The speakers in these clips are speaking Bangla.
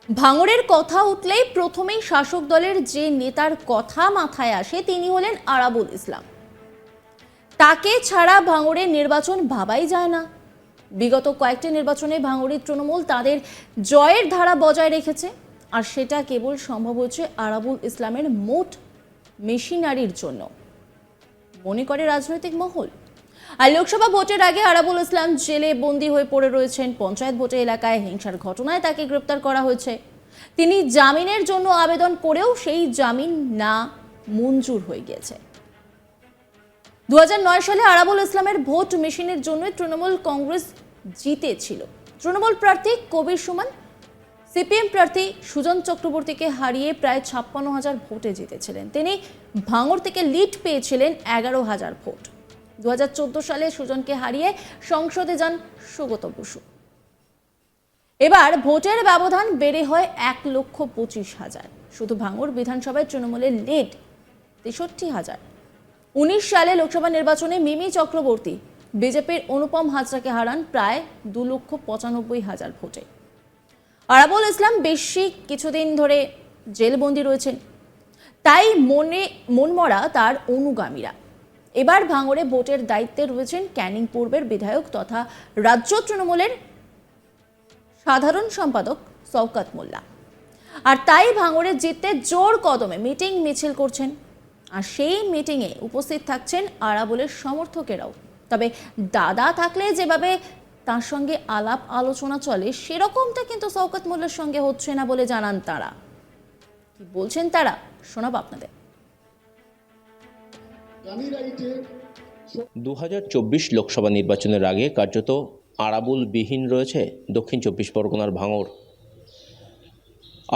ভাঙড়ের কথা উঠলেই প্রথমেই শাসক দলের যে নেতার কথা মাথায় আসে তিনি হলেন আরাবুল ইসলাম। তাকে ছাড়া ভাঙড়ের নির্বাচন ভাবাই যায় না। বিগত কয়েকটি নির্বাচনে ভাঙড়ের তৃণমূল তাদের জয়ের ধারা বজায় রেখেছে, আর সেটা কেবল সম্ভব হচ্ছে আরাবুল ইসলামের মোট মেশিনারির জন্য, মনে করে রাজনৈতিক মহল। আর লোকসভা ভোটের আগে আরাবুল ইসলাম জেলে বন্দী হয়ে পড়ে রয়েছেন। পঞ্চায়েত ভোটে এলাকায় হিংসার ঘটনায় তাকে গ্রেপ্তার করা হয়েছে। তিনি জামিনের জন্য আবেদন করেও সেই জামিন না মঞ্জুর হয়ে গিয়েছে। 2009 সালে আরাবুল ইসলামের ভোট মেশিনের জন্য তৃণমূল কংগ্রেস জিতেছিল। তৃণমূল প্রার্থী কবির সুমন সিপিএম প্রার্থী সুজন চক্রবর্তীকে হারিয়ে প্রায় 56,000 ভোটে জিতেছিলেন। তিনি ভাঙড় থেকে লিড পেয়েছিলেন 11,000 ভোট। 2014 সালে সুজনকে হারিয়ে সংসদে যান সুগত বসু। এবার ভোটের ব্যবধান বেড়ে হয় 1,25,000। শুধু ভাঙড় বিধানসভায় তৃণমূলের লিড 63,000। 19 সালে লোকসভা নির্বাচনে মিমি চক্রবর্তী বিজেপির অনুপম হাজরাকে হারান প্রায় 2,95,000 ভোটে। আরাবুল ইসলাম বেশি কিছুদিন ধরে জেলবন্দি রয়েছেন, তাই মনমরা তার অনুগামীরা। এবার ভাঙড়ে ভোটের দায়িত্বে রয়েছেন ক্যানিং পূর্বের বিধায়ক তথা রাজ্য তৃণমূলের সাধারণ সম্পাদক শওকত মোল্লা। আর তাই ভাঙড়ে জিততে জোর কদমে মিটিং মিছিল করছেন। আর সেই মিটিংয়ে উপস্থিত থাকছেন আরাবুলের সমর্থকেরাও। তবে দাদা থাকলে যেভাবে তার সঙ্গে আলাপ আলোচনা চলে, সেরকমটা কিন্তু শওকত মোল্লার সঙ্গে হচ্ছে না বলে জানান তারা। কি বলছেন তারা, শোনাব আপনাদের। 2024 লোকসভা নির্বাচনের আগে কার্যত আরাবুল বিহীন রয়েছে দক্ষিণ 24 পরগনার ভাঙড়।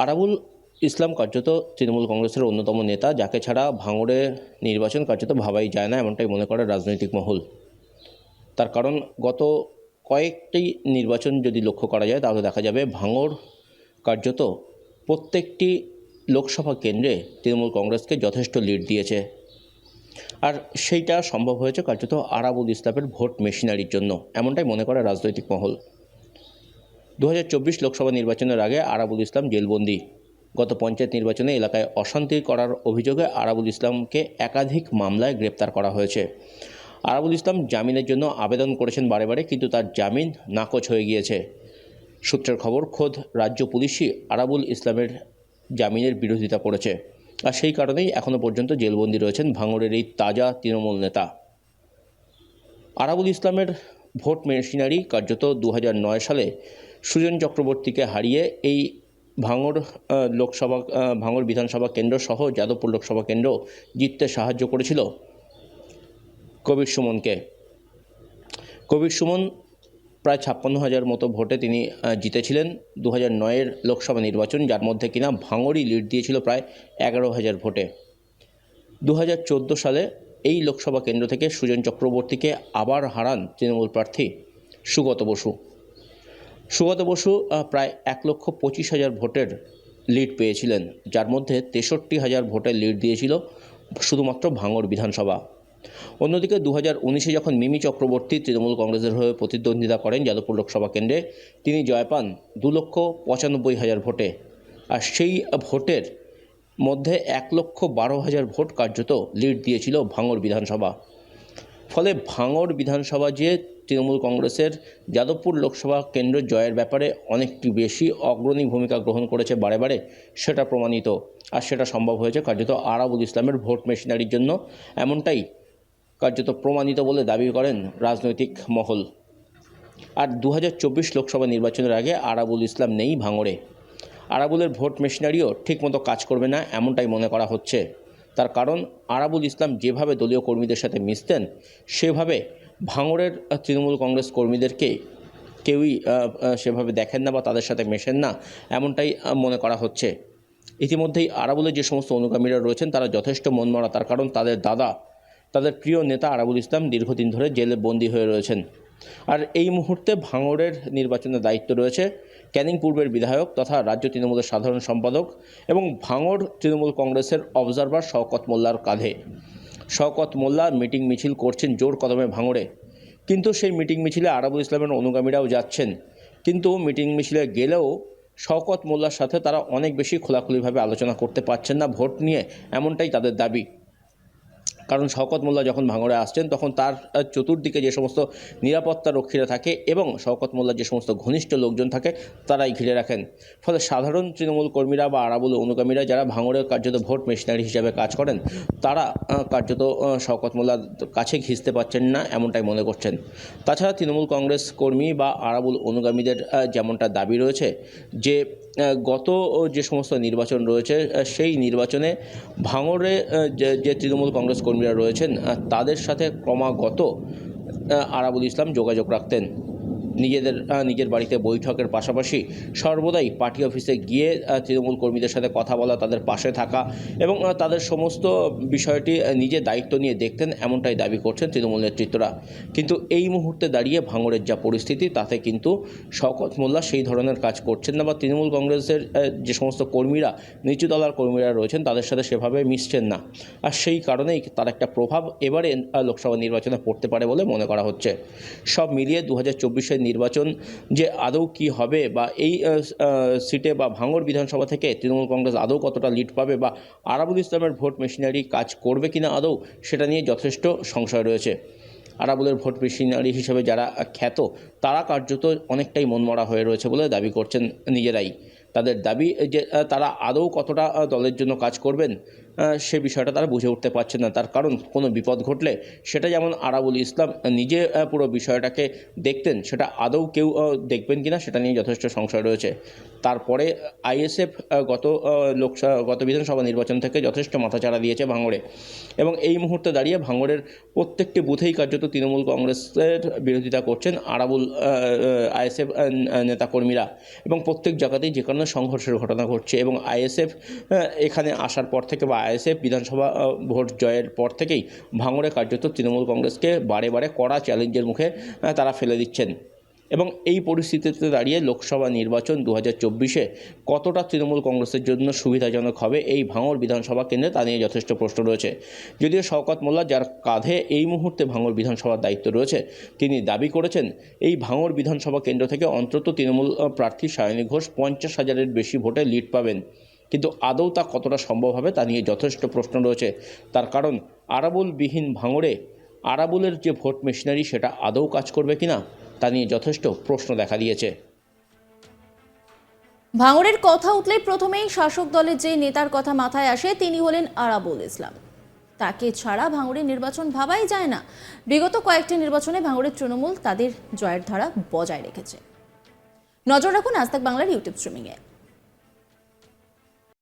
আরাবুল ইসলাম কার্যত তৃণমূল কংগ্রেসের অন্যতম নেতা, যাকে ছাড়া ভাঙড়ের নির্বাচন কার্যত ভাবাই যায় না, এমনটাই মনে করে রাজনৈতিক মহল। তার কারণ গত কয়েকটি নির্বাচন যদি লক্ষ্য করা যায় তাহলে দেখা যাবে ভাঙড় কার্যত প্রত্যেকটি লোকসভা কেন্দ্রে তৃণমূল কংগ্রেসকে যথেষ্ট লিড দিয়েছে। আর সেইটা সম্ভব হয়েছে কার্যত আরাবুল ইসলামের ভোট মেশিনারির জন্য, এমনটাই মনে করে রাজনৈতিক মহল। 2024 লোকসভা নির্বাচনের আগে আরাবুল ইসলাম জেলবন্দি। গত পঞ্চায়েত নির্বাচনে এলাকায় অশান্তি করার অভিযোগে আরাবুল ইসলামকে একাধিক মামলায় গ্রেপ্তার করা হয়েছে। আরাবুল ইসলাম জামিনের জন্য আবেদন করেছেন বারে, কিন্তু তার জামিন নাকচ হয়ে গিয়েছে। সূত্রের খবর, খোদ রাজ্য পুলিশই আরাবুল ইসলামের জামিনের বিরোধিতা করেছে। আর সেই কারণেই এখনও পর্যন্ত জেলবন্দি রয়েছেন ভাঙড়ের এই তাজা তৃণমূল নেতা। আরাবুল ইসলামের ভোট মেশিনারি কার্যত 2009 সালে সুজন চক্রবর্তীকে হারিয়ে এই ভাঙড় বিধানসভা কেন্দ্র সহ যাদবপুর লোকসভা কেন্দ্র জিততে সাহায্য করেছিল কবির সুমনকে। কবির সুমন প্রায় 56,000 মতো ভোটে তিনি জিতেছিলেন 2009 লোকসভা নির্বাচন, যার মধ্যে কিনা ভাঙড়ই লিড দিয়েছিল প্রায় 11,000 ভোটে। 2014 সালে এই লোকসভা কেন্দ্র থেকে সুজন চক্রবর্তীকে আবার হারান তৃণমূল প্রার্থী সুগত বসু। সুগত বসু প্রায় 1,25,000 ভোটের লিড পেয়েছিলেন, যার মধ্যে 63,000 ভোটের লিড দিয়েছিল শুধুমাত্র ভাঙড় বিধানসভা। অন্যদিকে 2019-এ যখন মিমি চক্রবর্তী তৃণমূল কংগ্রেসের হয়ে প্রতিদ্বন্দ্বিতা করেন যাদবপুর লোকসভা কেন্দ্রে, তিনি জয় পান 2,95,000 ভোটে। আর সেই ভোটের মধ্যে 1,12,000 ভোট কার্যত লিড দিয়েছিল ভাঙড় বিধানসভা। ফলে ভাঙড় বিধানসভা যে তৃণমূল কংগ্রেসের যাদবপুর লোকসভা কেন্দ্র জয়ের ব্যাপারে অনেকটি বেশি অগ্রণী ভূমিকা গ্রহণ করেছে বারে, সেটা প্রমাণিত। আর সেটা সম্ভব হয়েছে কার্যত আরাবুল ইসলামের ভোট মেশিনারির জন্য, এমনটাই কার্যত প্রমাণিত বলে দাবি করেন রাজনৈতিক মহল। আর 2024 লোকসভা নির্বাচনের আগে আরাবুল ইসলাম নেই ভাঙড়ে। আরাবুলের ভোট মেশিনারিও ঠিকমতো কাজ করবে না, এমনটাই মনে করা হচ্ছে। তার কারণ আরাবুল ইসলাম যেভাবে দলীয় কর্মীদের সাথে মিশতেন, সেভাবে ভাঙড়ের তৃণমূল কংগ্রেস কর্মীদেরকে কেউই সেভাবে দেখেন না বা তাদের সাথে মেশেন না, এমনটাই মনে করা হচ্ছে। ইতিমধ্যেই আরাবুলের যে সমস্ত অনুগামীরা রয়েছেন তারা যথেষ্ট মনমরা, তার কারণ তাদের দাদা, তাদের প্রিয় নেতা আরাবুল ইসলাম দীর্ঘদিন ধরে জেলে বন্দী হয়ে রয়েছেন। আর এই মুহূর্তে ভাঙড়ের নির্বাচনের দায়িত্ব রয়েছে ক্যানিং পূর্বের বিধায়ক তথা রাজ্য তৃণমূলের সাধারণ সম্পাদক এবং ভাঙড় তৃণমূল কংগ্রেসের অবজারভার শওকত মোল্লার কাঁধে। শওকত মোল্লা মিটিং মিছিল করছেন জোর কদমে ভাঙড়ে, কিন্তু সেই মিটিং মিছিলে আরাবুল ইসলামের অনুগামীরাও যাচ্ছেন। কিন্তু মিটিং মিছিলে গেলেও শওকত মোল্লার সাথে তারা অনেক বেশি খোলাখুলিভাবে আলোচনা করতে পারছেন না ভোট নিয়ে, এমনটাই তাদের দাবি। কারণ শওকত মোল্লা যখন ভাঙড়ে আসছেন তখন তার চতুর্দিকে যে সমস্ত নিরাপত্তা রক্ষীরা থাকে এবং শওকত মোল্লার যে সমস্ত ঘনিষ্ঠ লোকজন থাকে তারাই ঘিরে রাখেন। ফলে সাধারণ তৃণমূল কর্মীরা বা আরাবুল অনুগামীরা যারা ভাঙড়ে কার্যত ভোট মেশিনারি হিসাবে কাজ করেন, তারা কার্যত শওকত মোল্লার কাছে ঘিসতে পারছেন না, এমনটাই মনে করছেন। তাছাড়া তৃণমূল কংগ্রেস কর্মী বা আরাবুল অনুগামীদের যেমনটা দাবি রয়েছে যে গত যে সমস্ত নির্বাচন রয়েছে সেই নির্বাচনে ভাঙড়ে যে তৃণমূল কংগ্রেস কর্মীরা রয়েছেন তাদের সাথে ক্রমাগত আরাবুল ইসলাম যোগাযোগ রাখতেন। নিজের বাড়িতে বৈঠকের পাশাপাশি সর্বদাই পার্টি অফিসে গিয়ে তৃণমূল কর্মীদের সাথে কথা বলা, তাদের পাশে থাকা এবং তাদের সমস্ত বিষয়টি নিজে দায়িত্ব নিয়ে দেখতেন, এমনটাই দাবি করছেন তৃণমূল নেতৃত্বরা। কিন্তু এই মুহূর্তে দাঁড়িয়ে ভাঙড়ের যা পরিস্থিতি তাতে কিন্তু শওকত মোল্লা সেই ধরনের কাজ করছেন না, বা তৃণমূল কংগ্রেসের যে সমস্ত কর্মীরা, নিচু তলার কর্মীরা রয়েছেন তাদের সাথে সেভাবে মিশছেন না। আর সেই কারণেই তার একটা প্রভাব এবারে লোকসভা নির্বাচনে পড়তে পারে বলে মনে করা হচ্ছে। সব মিলিয়ে 2024-এর নির্বাচন যে আদৌ কি হবে, বা এই সিটে বা ভাঙড় বিধানসভা থেকে তৃণমূল কংগ্রেস আদৌ কতটা লিড পাবে, বা আরাবুল ইসলামের ভোট মেশিনারি কাজ করবে কিনা আদৌ, সেটা নিয়ে যথেষ্ট সংশয় রয়েছে। আরাবুলের ভোট মেশিনারি হিসেবে যারা খ্যাত তারা কার্যত অনেকটাই মনমরা হয়ে রয়েছে বলে দাবি করছেন নিজেরাই। তাদের দাবি যে তারা আদৌ কতটা দলের জন্য কাজ করবেন সে বিষয়টা তারা বুঝে উঠতে পারছেন না। তার কারণ কোনো বিপদ ঘটলে সেটা যেমন আরাবুল ইসলাম নিজে পুরো বিষয়টাকে দেখতেন, সেটা আদৌ কেউ দেখবেন কিনা সেটা নিয়ে যথেষ্ট সংশয় রয়েছে। তারপরে আইএসএফ গত বিধানসভা নির্বাচন থেকে যথেষ্ট মাথাচাড়া দিয়েছে ভাঙড়ে, এবং এই মুহূর্তে দাঁড়িয়ে ভাঙড়ের প্রত্যেকটি বুথেই কার্যত তৃণমূল কংগ্রেসের বিরোধিতা করছেন আরাবুল আইএসএফ নেতাকর্মীরা, এবং প্রত্যেক জায়গাতেই যে কারণে সংঘর্ষের ঘটনা ঘটছে। এবং আইএসএফ এখানে আসার পর থেকে, বা আইএসএফ বিধানসভা ভোট জয়ের পর থেকেই ভাঙড়ে কার্যত তৃণমূল কংগ্রেসকে বারে বারে কড়া চ্যালেঞ্জের মুখে তারা ফেলে দিচ্ছেন। এবং এই পরিস্থিতিতে দাঁড়িয়ে লোকসভা নির্বাচন 2024-এ কতটা তৃণমূল কংগ্রেসের জন্য সুবিধাজনক হবে এই ভাঙড় বিধানসভা কেন্দ্রে, তা নিয়ে যথেষ্ট প্রশ্ন রয়েছে। যদিও শওকত মোল্লা, যার কাঁধে এই মুহূর্তে ভাঙড় বিধানসভার দায়িত্ব রয়েছে, তিনি দাবি করেছেন এই ভাঙড় বিধানসভা কেন্দ্র থেকে অন্তত তৃণমূল প্রার্থী সায়নী ঘোষ 50,000-এর বেশি ভোটে লিড পাবেন। কিন্তু আদৌ তা কতটা সম্ভব হবে তা নিয়ে যথেষ্ট প্রশ্ন রয়েছে। তার কারণ আরাবুলবিহীন ভাঙড়ে আরাবুলের যে ভোট মেশিনারি সেটা আদৌ কাজ করবে কিনা তা নিয়ে যথেষ্ট প্রশ্ন দেখা দিয়েছে। ভাঙড়ের কথা উঠলেই প্রথমেই শাসক দলের যে নেতার কথা মাথায় আসে তিনি হলেন আরাবুল ইসলাম। তাকে ছাড়া ভাঙড়ের নির্বাচন ভাবাই যায় না। বিগত কয়েকটি নির্বাচনে ভাঙড়ের তৃণমূল তাদের জয়ের ধারা বজায় রেখেছে। নজর রাখুন আজ তাক বাংলার ইউটিউব স্ট্রিমিংয়ে।